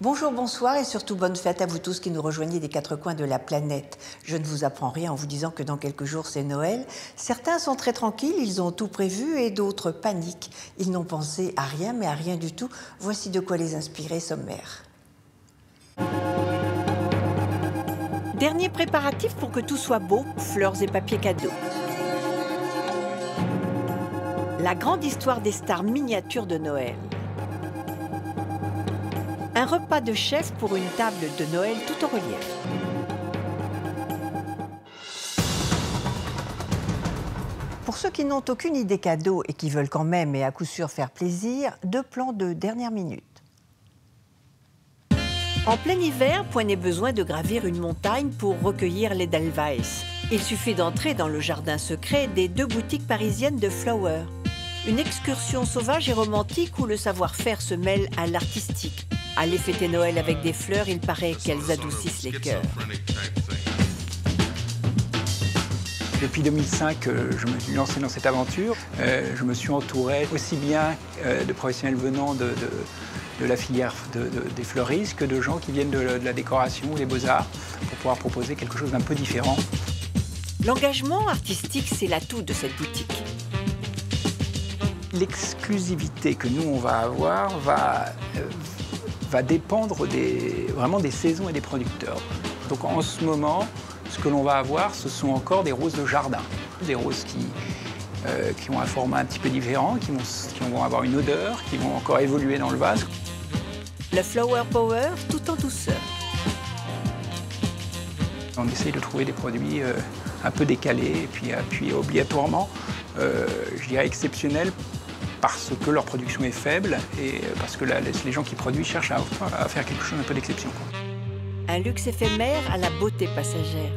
Bonjour, bonsoir et surtout bonne fête à vous tous qui nous rejoignez des quatre coins de la planète. Je ne vous apprends rien en vous disant que dans quelques jours c'est Noël. Certains sont très tranquilles, ils ont tout prévu et d'autres paniquent. Ils n'ont pensé à rien mais à rien du tout. Voici de quoi les inspirer sommaire. Dernier préparatif pour que tout soit beau, fleurs et papier cadeaux. La grande histoire des stars miniatures de Noël. Un repas de chef pour une table de Noël tout en relief. Pour ceux qui n'ont aucune idée cadeau et qui veulent quand même et à coup sûr faire plaisir, 2 plans de dernière minute. En plein hiver, point n'est besoin de gravir une montagne pour recueillir l'Edelweiss. Il suffit d'entrer dans le jardin secret des 2 boutiques parisiennes de Flower. Une excursion sauvage et romantique où le savoir-faire se mêle à l'artistique. Aller fêter Noël avec des fleurs, il paraît qu'elles adoucissent les cœurs. Depuis 2005, je me suis lancé dans cette aventure. Je me suis entouré aussi bien de professionnels venant de la filière des fleuristes que de gens qui viennent de la décoration ou des beaux-arts pour pouvoir proposer quelque chose d'un peu différent. L'engagement artistique, c'est l'atout de cette boutique. L'exclusivité que nous, on va avoir va dépendre vraiment des saisons et des producteurs. Donc en ce moment, ce que l'on va avoir, ce sont encore des roses de jardin. Des roses qui ont un format un petit peu différent, qui vont avoir une odeur, qui vont encore évoluer dans le vase. Le Flower Power, tout en douceur. On essaye de trouver des produits un peu décalés et puis obligatoirement, je dirais exceptionnels, parce que leur production est faible et parce que les gens qui produisent cherchent à faire quelque chose un peu d'exception. Un luxe éphémère à la beauté passagère.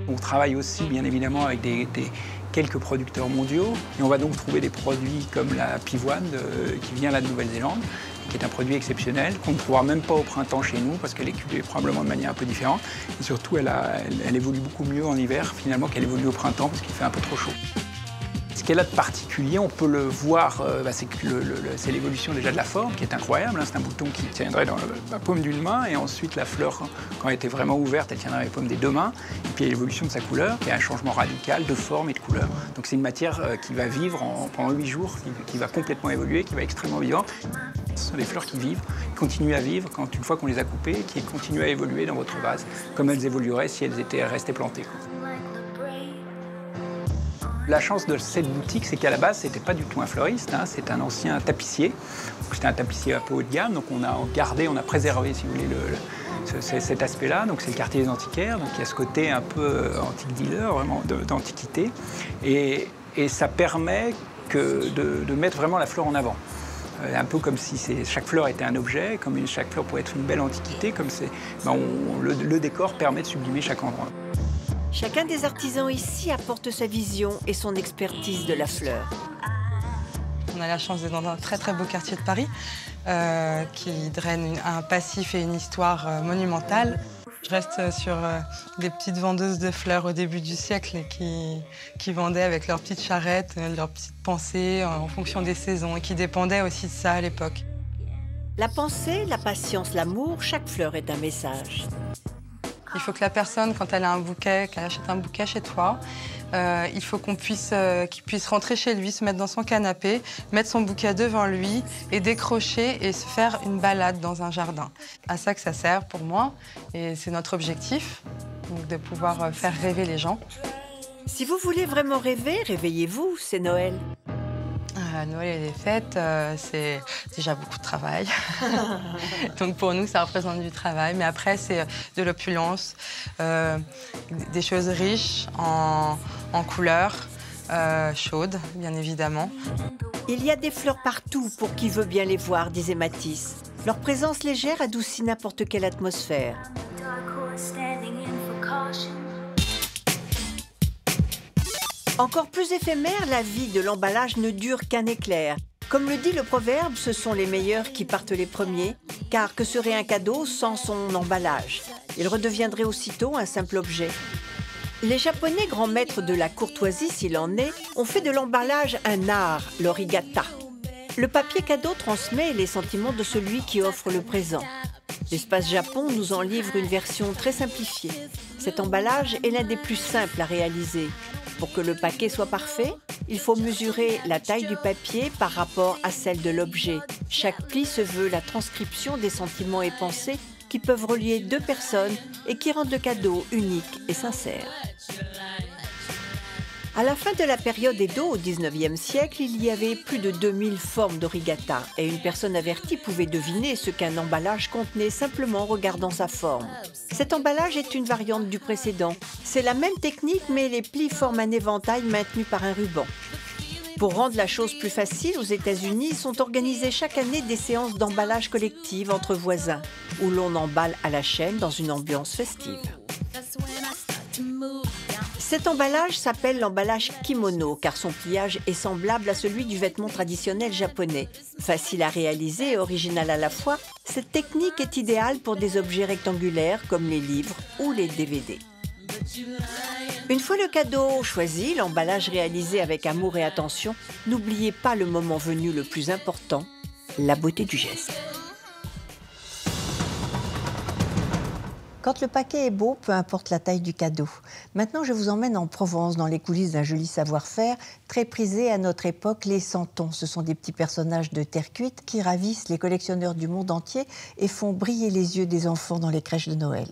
On travaille aussi bien évidemment avec quelques producteurs mondiaux et on va donc trouver des produits comme la pivoine qui vient là de Nouvelle-Zélande, qui est un produit exceptionnel, qu'on ne trouvera même pas au printemps chez nous parce qu'elle est cultivée probablement de manière un peu différente. Et surtout, elle évolue beaucoup mieux en hiver finalement qu'elle évolue au printemps parce qu'il fait un peu trop chaud. Ce qu'elle a de particulier, on peut le voir, c'est l'évolution déjà de la forme qui est incroyable. Hein. C'est un bouton qui tiendrait dans la paume d'une main et ensuite la fleur, quand elle était vraiment ouverte, elle tiendrait dans les paumes des 2 mains. Et puis l'évolution de sa couleur, qui est un changement radical de forme et de couleur. Donc c'est une matière qui va vivre pendant 8 jours, qui va complètement évoluer, qui va être extrêmement vivante. Ce sont des fleurs qui vivent, qui continuent à vivre une fois qu'on les a coupées, qui continuent à évoluer dans votre vase, comme elles évolueraient si elles étaient restées plantées. La chance de cette boutique, c'est qu'à la base, ce n'était pas du tout un fleuriste, hein, c'est un ancien tapissier. C'était un tapissier un peu haut de gamme, donc on a préservé, si vous voulez, cet aspect-là. Donc c'est le quartier des antiquaires, donc il y a ce côté un peu antique dealer, vraiment d'antiquité. Et ça permet de mettre vraiment la fleur en avant. Un peu comme si chaque fleur était un objet, comme chaque fleur pourrait être une belle antiquité, le décor permet de sublimer chaque endroit. Chacun des artisans ici apporte sa vision et son expertise de la fleur. On a la chance d'être dans un très très beau quartier de Paris qui draine un passif et une histoire monumentale. Je reste sur des petites vendeuses de fleurs au début du siècle et qui vendaient avec leurs petites charrettes, leurs petites pensées en fonction des saisons et qui dépendaient aussi de ça à l'époque. La pensée, la patience, l'amour, chaque fleur est un message. Il faut que la personne, quand elle a un bouquet, qu'elle achète un bouquet chez toi, il faut qu'il puisse rentrer chez lui, se mettre dans son canapé, mettre son bouquet devant lui et décrocher et se faire une balade dans un jardin. À ça que ça sert pour moi et c'est notre objectif, donc de pouvoir faire rêver les gens. Si vous voulez vraiment rêver, réveillez-vous, c'est Noël. Noël et les fêtes, c'est déjà beaucoup de travail. Donc pour nous, ça représente du travail. Mais après, c'est de l'opulence, des choses riches en couleurs, chaudes, bien évidemment. Il y a des fleurs partout pour qui veut bien les voir, disait Matisse. Leur présence légère adoucit n'importe quelle atmosphère. Encore plus éphémère, la vie de l'emballage ne dure qu'un éclair. Comme le dit le proverbe, ce sont les meilleurs qui partent les premiers, car que serait un cadeau sans son emballage? Il redeviendrait aussitôt un simple objet. Les Japonais, grands maîtres de la courtoisie s'il en est, ont fait de l'emballage un art, l'origata. Le papier cadeau transmet les sentiments de celui qui offre le présent. L'Espace Japon nous en livre une version très simplifiée. Cet emballage est l'un des plus simples à réaliser. Pour que le paquet soit parfait, il faut mesurer la taille du papier par rapport à celle de l'objet. Chaque pli se veut la transcription des sentiments et pensées qui peuvent relier deux personnes et qui rendent le cadeau unique et sincère. À la fin de la période Edo, au XIXe siècle, il y avait plus de 2000 formes d'origata et une personne avertie pouvait deviner ce qu'un emballage contenait simplement en regardant sa forme. Cet emballage est une variante du précédent. C'est la même technique, mais les plis forment un éventail maintenu par un ruban. Pour rendre la chose plus facile, aux États-Unis sont organisées chaque année des séances d'emballage collective entre voisins, où l'on emballe à la chaîne dans une ambiance festive. Cet emballage s'appelle l'emballage kimono car son pliage est semblable à celui du vêtement traditionnel japonais. Facile à réaliser et original à la fois, cette technique est idéale pour des objets rectangulaires comme les livres ou les DVD. Une fois le cadeau choisi, l'emballage réalisé avec amour et attention, n'oubliez pas le moment venu le plus important, la beauté du geste. Quand le paquet est beau, peu importe la taille du cadeau. Maintenant, je vous emmène en Provence, dans les coulisses d'un joli savoir-faire, très prisé à notre époque, les santons. Ce sont des petits personnages de terre cuite qui ravissent les collectionneurs du monde entier et font briller les yeux des enfants dans les crèches de Noël.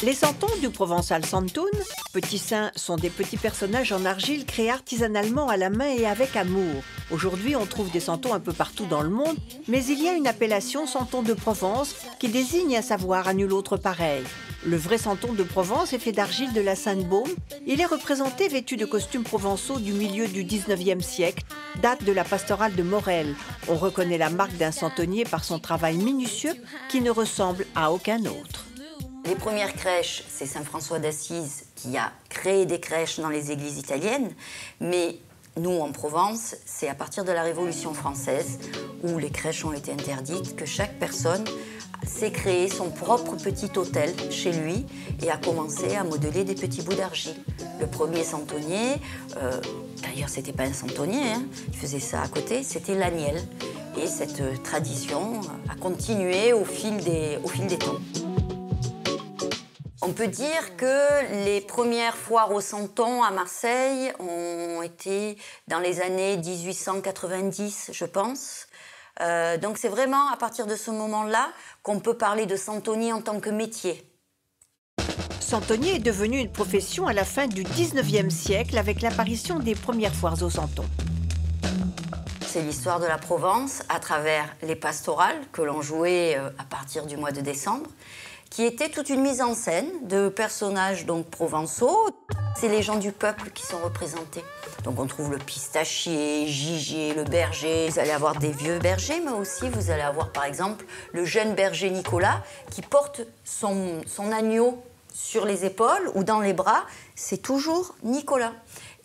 Les santons du provençal santoun, petits saints, sont des petits personnages en argile créés artisanalement à la main et avec amour. Aujourd'hui, on trouve des santons un peu partout dans le monde, mais il y a une appellation santon de Provence qui désigne un savoir à nul autre pareil. Le vrai santon de Provence est fait d'argile de la Sainte-Baume. Il est représenté vêtu de costumes provençaux du milieu du XIXe siècle, date de la pastorale de Morel. On reconnaît la marque d'un santonnier par son travail minutieux qui ne ressemble à aucun autre. Les premières crèches, c'est Saint François d'Assise qui a créé des crèches dans les églises italiennes, mais nous, en Provence, c'est à partir de la Révolution française, où les crèches ont été interdites, que chaque personne s'est créé son propre petit hôtel chez lui et a commencé à modeler des petits bouts d'argile. Le premier santonnier, d'ailleurs, c'était pas un santonnier, hein, il faisait ça à côté, c'était l'agnelle. Et cette tradition a continué au fil des temps. On peut dire que les premières foires aux santons à Marseille ont été dans les années 1890, je pense. Donc c'est vraiment à partir de ce moment-là qu'on peut parler de santonnier en tant que métier. Santonnier est devenu une profession à la fin du XIXe siècle avec l'apparition des premières foires aux santons. C'est l'histoire de la Provence à travers les pastorales que l'on jouait à partir du mois de décembre, qui était toute une mise en scène de personnages donc provençaux. C'est les gens du peuple qui sont représentés. Donc on trouve le pistachier, Gigier, le berger. Vous allez avoir des vieux bergers, mais aussi vous allez avoir par exemple le jeune berger Nicolas qui porte son agneau sur les épaules ou dans les bras. C'est toujours Nicolas.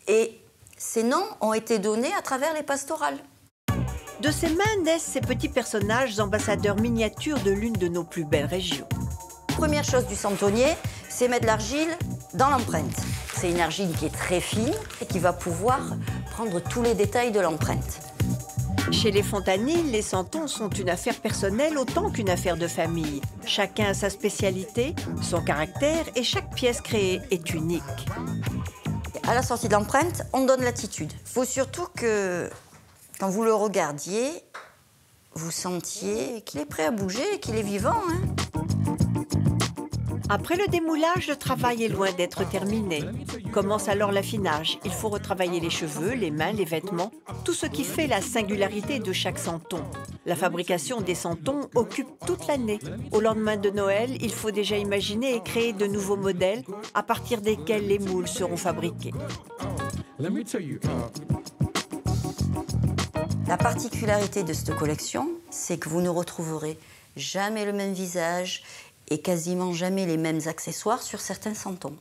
Et ces noms ont été donnés à travers les pastorales. De ces mains naissent ces petits personnages ambassadeurs miniatures de l'une de nos plus belles régions. Première chose du santonnier, c'est mettre l'argile dans l'empreinte. C'est une argile qui est très fine et qui va pouvoir prendre tous les détails de l'empreinte. Chez les Fontaniles, les santons sont une affaire personnelle autant qu'une affaire de famille. Chacun a sa spécialité, son caractère et chaque pièce créée est unique. À la sortie de l'empreinte, on donne l'attitude. Il faut surtout que, quand vous le regardiez, vous sentiez qu'il est prêt à bouger et qu'il est vivant, hein. Après le démoulage, le travail est loin d'être terminé. Commence alors l'affinage. Il faut retravailler les cheveux, les mains, les vêtements, tout ce qui fait la singularité de chaque santon. La fabrication des santons occupe toute l'année. Au lendemain de Noël, il faut déjà imaginer et créer de nouveaux modèles à partir desquels les moules seront fabriqués. La particularité de cette collection, c'est que vous ne retrouverez jamais le même visage et quasiment jamais les mêmes accessoires sur certains santons.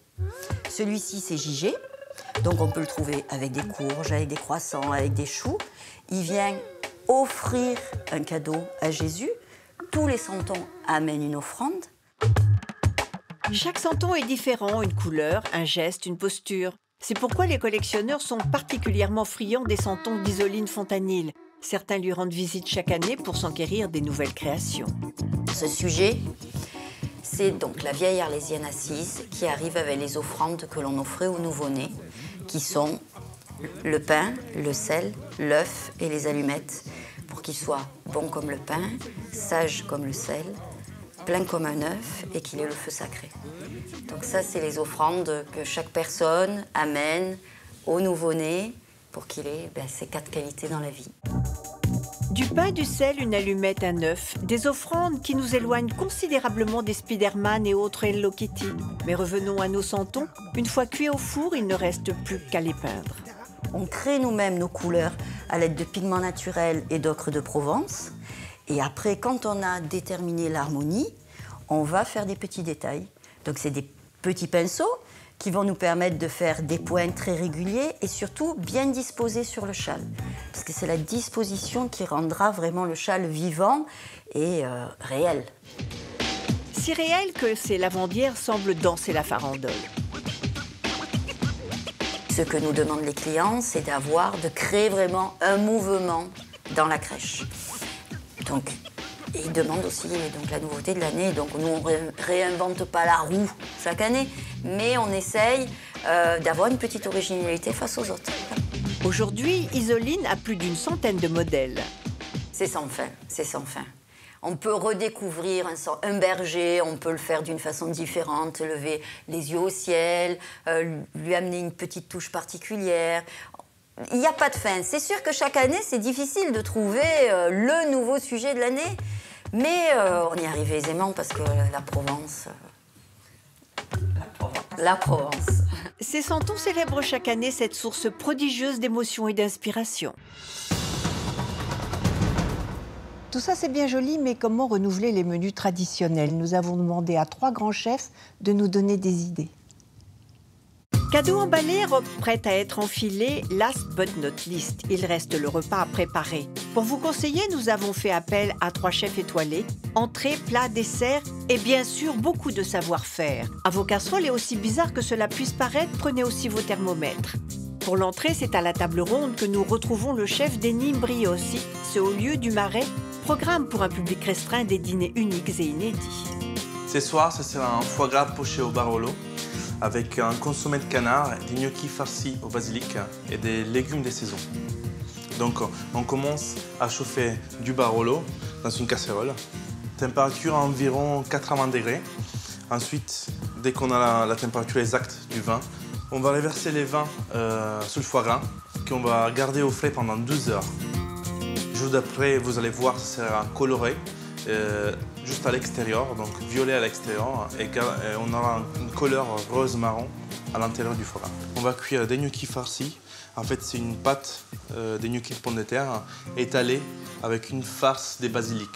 Celui-ci, c'est Giger, donc on peut le trouver avec des courges, avec des croissants, avec des choux. Il vient offrir un cadeau à Jésus. Tous les santons amènent une offrande. Chaque santon est différent, une couleur, un geste, une posture. C'est pourquoi les collectionneurs sont particulièrement friands des santons d'Isoline Fontanille. Certains lui rendent visite chaque année pour s'enquérir des nouvelles créations. Ce sujet, c'est donc la vieille arlésienne assise qui arrive avec les offrandes que l'on offrait aux nouveau-nés, qui sont le pain, le sel, l'œuf et les allumettes, pour qu'il soit bon comme le pain, sage comme le sel, plein comme un œuf et qu'il ait le feu sacré. Donc ça, c'est les offrandes que chaque personne amène au nouveau-né pour qu'il ait ces 4 qualités dans la vie. Du pain, du sel, une allumette, un œuf, des offrandes qui nous éloignent considérablement des Spider-Man et autres Hello Kitty. Mais revenons à nos santons. Une fois cuits au four, il ne reste plus qu'à les peindre. On crée nous-mêmes nos couleurs à l'aide de pigments naturels et d'ocre de Provence. Et après, quand on a déterminé l'harmonie, on va faire des petits détails. Donc c'est des petits pinceaux qui vont nous permettre de faire des points très réguliers et surtout bien disposés sur le châle. Parce que c'est la disposition qui rendra vraiment le châle vivant et réel. Si réel que ces lavandières semblent danser la farandole. Ce que nous demandent les clients, c'est de créer vraiment un mouvement dans la crèche. Donc, ils demandent aussi donc, la nouveauté de l'année. Donc, nous, on ne réinvente pas la roue chaque année, mais on essaye d'avoir une petite originalité face aux autres. Aujourd'hui, Isoline a plus d'une centaine de modèles. C'est sans fin, c'est sans fin. On peut redécouvrir un berger, on peut le faire d'une façon différente, lever les yeux au ciel, lui amener une petite touche particulière. Il n'y a pas de fin. C'est sûr que chaque année, c'est difficile de trouver le nouveau sujet de l'année, mais on y arrive aisément parce que la Provence... La Provence. Ces santons célèbrent chaque année cette source prodigieuse d'émotions et d'inspiration. Tout ça, c'est bien joli, mais comment renouveler les menus traditionnels? Nous avons demandé à 3 grands chefs de nous donner des idées. Cadeau emballé, robe prête à être enfilée, last but not least, il reste le repas à préparer. Pour vous conseiller, nous avons fait appel à 3 chefs étoilés, entrées, plats, desserts et bien sûr beaucoup de savoir-faire. À vos casseroles, et aussi bizarre que cela puisse paraître, prenez aussi vos thermomètres. Pour l'entrée, c'est à la table ronde que nous retrouvons le chef Denis Briossi, ce haut lieu du Marais, programme pour un public restreint des dîners uniques et inédits. Ce soir, ce sera un foie gras poché au Barolo, avec un consommé de canard, des gnocchis farcis au basilic et des légumes de saison. Donc on commence à chauffer du Barolo dans une casserole, température à environ 80 degrés. Ensuite, dès qu'on a la température exacte du vin, on va reverser les vins sur le foie gras qu'on va garder au frais pendant 12 heures. Le jour d'après, vous allez voir, ça sera coloré. Juste à l'extérieur, donc violet à l'extérieur, et on aura une couleur rose-marron à l'intérieur du foie gras. On va cuire des gnocchis farcis. En fait, c'est une pâte des gnocchis de pommes de terre étalée avec une farce de basilic.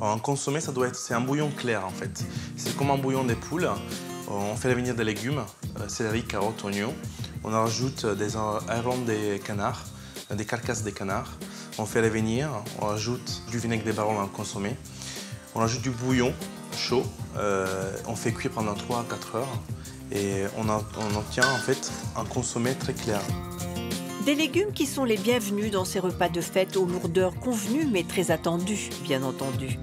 En consommé, c'est un bouillon clair en fait. C'est comme un bouillon des poules. On fait venir des légumes, céleri, carottes, oignons. On rajoute des ailerons des canards, des carcasses des canards. On fait revenir, on ajoute du vinaigre de Barolo dans le consommé. On ajoute du bouillon chaud. On fait cuire pendant 3 à 4 heures. Et on obtient en fait un consommé très clair. Des légumes qui sont les bienvenus dans ces repas de fête aux lourdeurs convenues mais très attendues, bien entendu.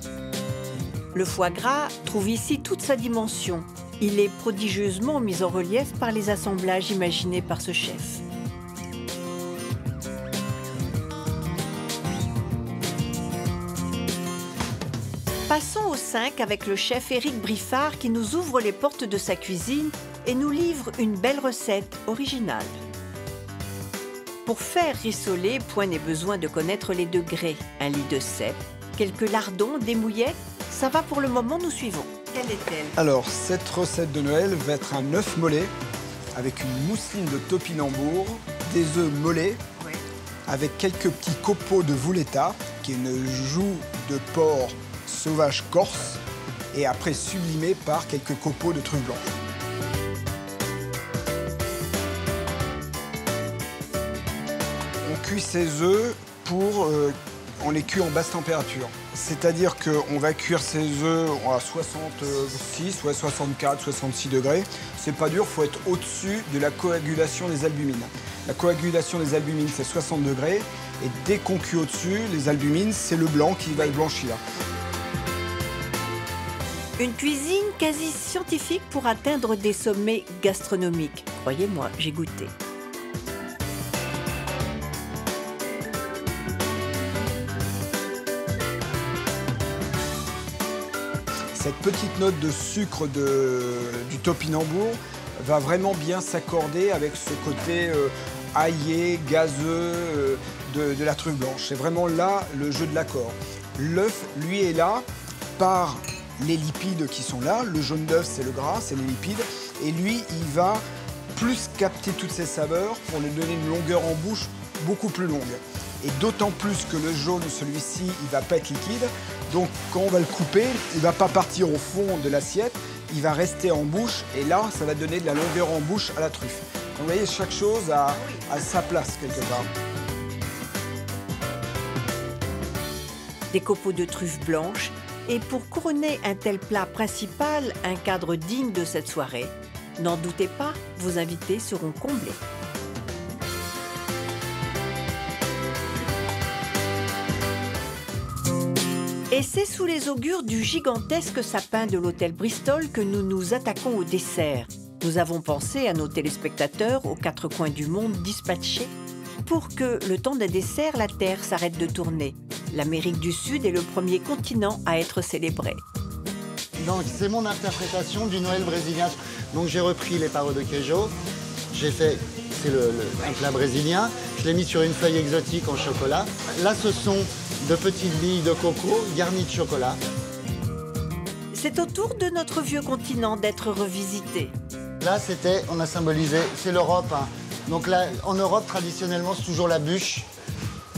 Le foie gras trouve ici toute sa dimension. Il est prodigieusement mis en relief par les assemblages imaginés par ce chef. Passons au 5 avec le chef Éric Briffard qui nous ouvre les portes de sa cuisine et nous livre une belle recette originale. Pour faire rissoler, point n'est besoin de connaître les degrés. Un lit de cèpe, quelques lardons, des mouillettes, ça va pour le moment, nous suivons. Quelle est-elle? Alors, cette recette de Noël va être un œuf mollet avec une mousseline de topinambour, des œufs mollets, avec quelques petits copeaux de Voulletta, qui est une joue de porc sauvage corse, et après sublimé par quelques copeaux de truffes blanches. On cuit ces œufs on les cuit en basse température. C'est-à-dire qu'on va cuire ces œufs à 66, 64, 66 degrés. C'est pas dur, il faut être au-dessus de la coagulation des albumines. La coagulation des albumines, c'est 60 degrés. Et dès qu'on cuit au-dessus, les albumines, c'est le blanc qui va blanchir. Une cuisine quasi scientifique pour atteindre des sommets gastronomiques. Croyez-moi, j'ai goûté. Cette petite note de sucre du topinambour va vraiment bien s'accorder avec ce côté aillé, gazeux de la truffe blanche. C'est vraiment là le jeu de l'accord. L'œuf, lui, est là par les lipides qui sont là. Le jaune d'œuf, c'est le gras, c'est les lipides. Et lui, il va plus capter toutes ces saveurs pour lui donner une longueur en bouche beaucoup plus longue. Et d'autant plus que le jaune, celui-ci, il va pas être liquide. Donc, quand on va le couper, il va pas partir au fond de l'assiette. Il va rester en bouche. Et là, ça va donner de la longueur en bouche à la truffe. Donc, vous voyez, chaque chose a sa place quelque part. Des copeaux de truffes blanches. Et pour couronner un tel plat principal, un cadre digne de cette soirée, n'en doutez pas, vos invités seront comblés. Et c'est sous les augures du gigantesque sapin de l'hôtel Bristol que nous nous attaquons au dessert. Nous avons pensé à nos téléspectateurs aux quatre coins du monde dispatchés pour que, le temps des desserts, la Terre s'arrête de tourner. L'Amérique du Sud est le premier continent à être célébré. Donc c'est mon interprétation du Noël brésilien. Donc j'ai repris les paroles de queijo, j'ai fait, c'est un plat brésilien, je l'ai mis sur une feuille exotique en chocolat. Là ce sont de petites billes de coco garnies de chocolat. C'est au tour de notre vieux continent d'être revisité. Là on a symbolisé, c'est l'Europe. Hein. Donc là, en Europe, traditionnellement, c'est toujours la bûche.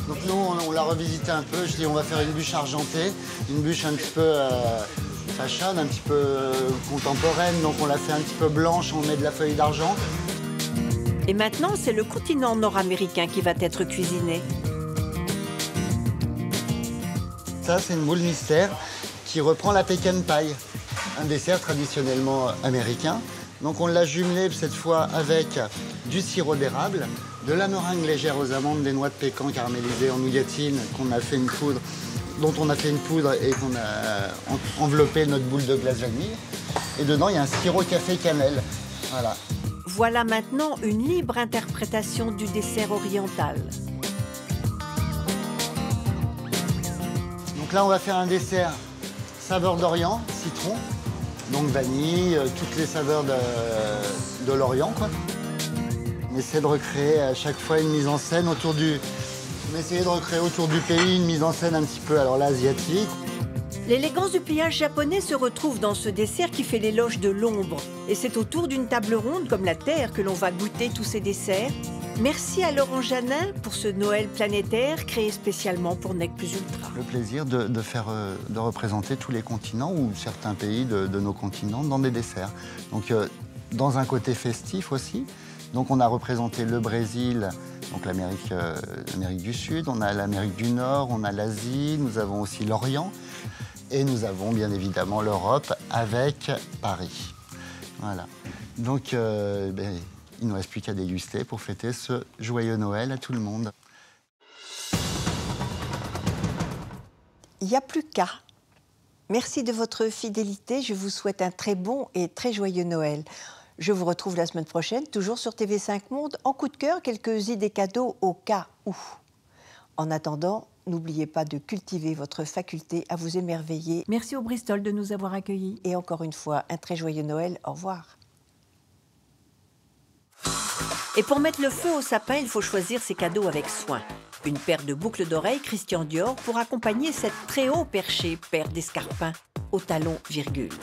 Donc nous, on l'a revisité un peu. Je dis, on va faire une bûche argentée, une bûche un petit peu fashion, un petit peu contemporaine. Donc on l'a fait un petit peu blanche, on met de la feuille d'argent. Et maintenant, c'est le continent nord-américain qui va être cuisiné. Ça, c'est une boule mystère qui reprend la pecan pie, un dessert traditionnellement américain. Donc on l'a jumelé cette fois avec du sirop d'érable, de la meringue légère aux amandes, des noix de pécan caramélisées en nougatine qu'on a fait une poudre, dont on a fait une poudre et qu'on a enveloppé notre boule de glace vanille. Et dedans, il y a un sirop café cannelle. Voilà. Voilà maintenant une libre interprétation du dessert oriental. Donc là, on va faire un dessert saveur d'Orient, citron. Donc vanille, toutes les saveurs de l'Orient, quoi. On essaie de recréer à chaque fois une mise en scène autour du... On essaie de recréer autour du pays une mise en scène un petit peu, alors là, asiatique. L'élégance du pliage japonais se retrouve dans ce dessert qui fait l'éloge de l'ombre. Et c'est autour d'une table ronde comme la Terre que l'on va goûter tous ces desserts. Merci à Laurent Janin pour ce Noël planétaire créé spécialement pour Nec Plus Ultra. Le plaisir de représenter tous les continents ou certains pays de nos continents dans des desserts. Donc dans un côté festif aussi. Donc on a représenté le Brésil, donc l'Amérique du Sud, on a l'Amérique du Nord, on a l'Asie, nous avons aussi l'Orient et nous avons bien évidemment l'Europe avec Paris. Voilà. Donc il ne nous reste plus qu'à déguster pour fêter ce joyeux Noël à tout le monde. Il n'y a plus qu'à. Merci de votre fidélité. Je vous souhaite un très bon et très joyeux Noël. Je vous retrouve la semaine prochaine, toujours sur TV5 Monde. En coup de cœur, quelques idées cadeaux au cas où. En attendant, n'oubliez pas de cultiver votre faculté à vous émerveiller. Merci au Bristol de nous avoir accueillis. Et encore une fois, un très joyeux Noël. Au revoir. Et pour mettre le feu au sapin, il faut choisir ses cadeaux avec soin. Une paire de boucles d'oreilles Christian Dior pour accompagner cette très haut perchée paire d'escarpins au talon virgule.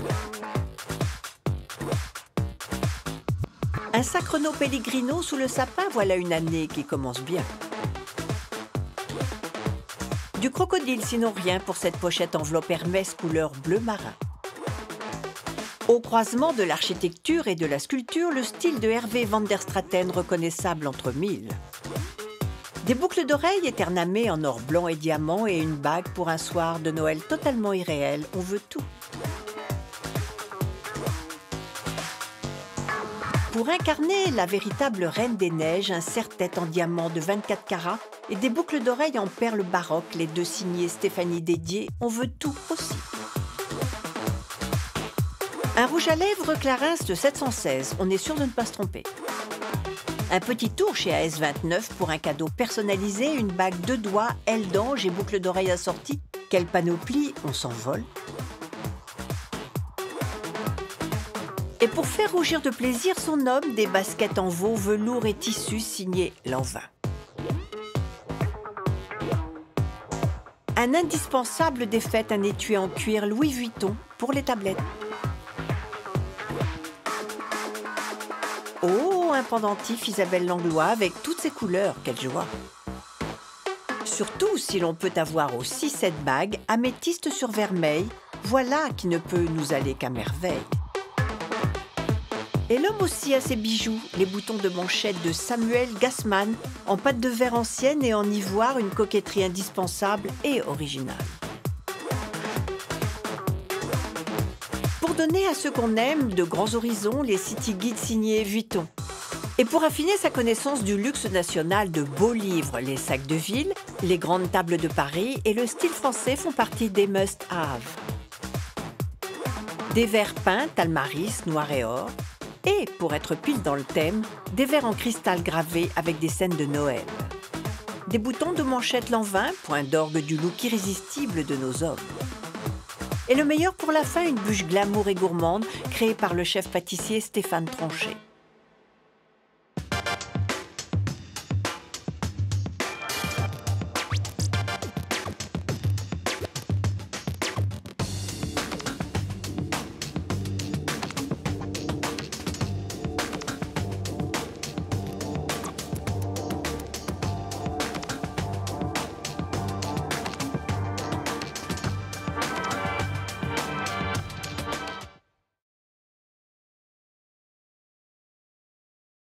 Un sac Renault Pellegrino sous le sapin, voilà une année qui commence bien. Du crocodile, sinon rien pour cette pochette enveloppe Hermès couleur bleu marin. Au croisement de l'architecture et de la sculpture, le style de Hervé van der Straten reconnaissable entre mille. Des boucles d'oreilles éternamées en or blanc et diamant et une bague pour un soir de Noël totalement irréel. On veut tout. Pour incarner la véritable reine des neiges, un serre-tête en diamant de 24 carats et des boucles d'oreilles en perles baroques, les deux signés Stéphanie Dédier, on veut tout aussi. Un rouge à lèvres Clarins de 716, on est sûr de ne pas se tromper. Un petit tour chez AS29 pour un cadeau personnalisé, une bague 2 doigts, aile d'ange et boucles d'oreilles assorties. Quelle panoplie, on s'envole. Et pour faire rougir de plaisir son homme, des baskets en veau, velours et tissu signé Lanvin. Un indispensable des fêtes, un étui en cuir Louis Vuitton pour les tablettes. Oh, un pendentif Isabelle Langlois avec toutes ses couleurs, quelle joie! Surtout si l'on peut avoir aussi cette bague, améthyste sur vermeil, voilà qui ne peut nous aller qu'à merveille. Et l'homme aussi a ses bijoux, les boutons de manchette de Samuel Gassman, en pâte de verre ancienne et en ivoire, une coquetterie indispensable et originale. Pour donner à ceux qu'on aime de grands horizons, les city guides signés Vuitton. Et pour affiner sa connaissance du luxe national, de beaux livres, les sacs de ville, les grandes tables de Paris et le style français font partie des must-have. Des verres peints, Talmaris, noir et or. Et, pour être pile dans le thème, des verres en cristal gravés avec des scènes de Noël. Des boutons de manchette Lanvin, point d'orgue du look irrésistible de nos hommes. Et le meilleur pour la fin, une bûche glamour et gourmande créée par le chef pâtissier Stéphane Tronchet.